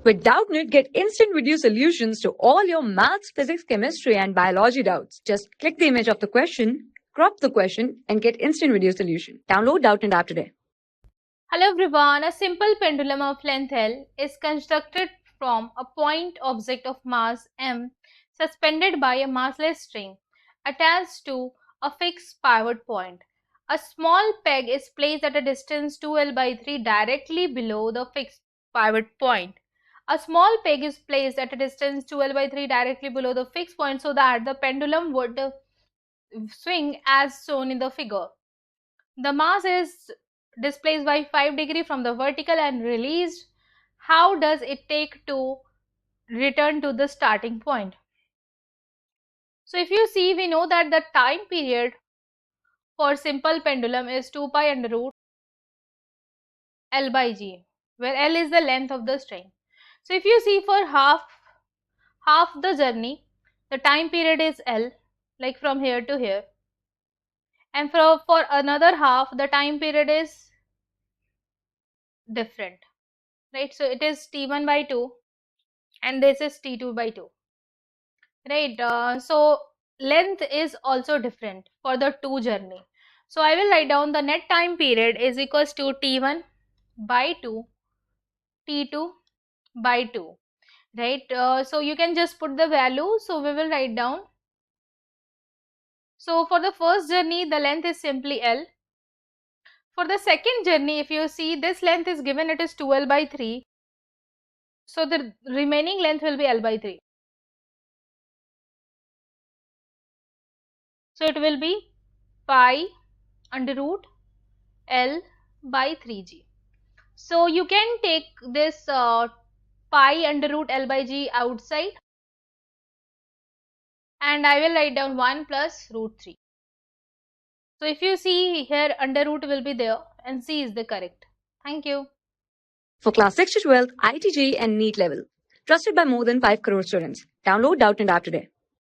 With Doubtnut, get instant video solutions to all your maths, physics, chemistry, and biology doubts. Just click the image of the question, crop the question, and get instant video solution. Download Doubtnut app today. Hello everyone, a simple pendulum of length L is constructed from a point object of mass m suspended by a massless string attached to a fixed pivot point. A small peg is placed at a distance 2L/3 directly below the fixed pivot point. A small peg is placed at a distance 2L/3 directly below the fixed point so that the pendulum would swing as shown in the figure. The mass is displaced by 5 degrees from the vertical and released. How does it take to return to the starting point? So if you see, we know that the time period for simple pendulum is 2 pi under root L by G, where L is the length of the string. So if you see, for half the journey, the time period is L, like from here to here, and for another half, the time period is different, right? So it is T1 by 2 and this is T2 by 2, right? So length is also different for the two journey. So I will write down the net time period is equals to T1 by 2, T2 by 2, right? So you can just put the value. So we will write down. So for the first journey, the length is simply L. For the second journey, if you see, this length is given, it is 2L/3. So the remaining length will be L/3. So it will be pi under root L by 3G. So you can take this pi under root L by G outside, and I will write down 1 plus root 3. So if you see here, under root will be there and C is the correct. Thank you. For class 6 to 12, IIT JEE and NEET level. Trusted by more than 5 crore students. Download Doubtnut app today.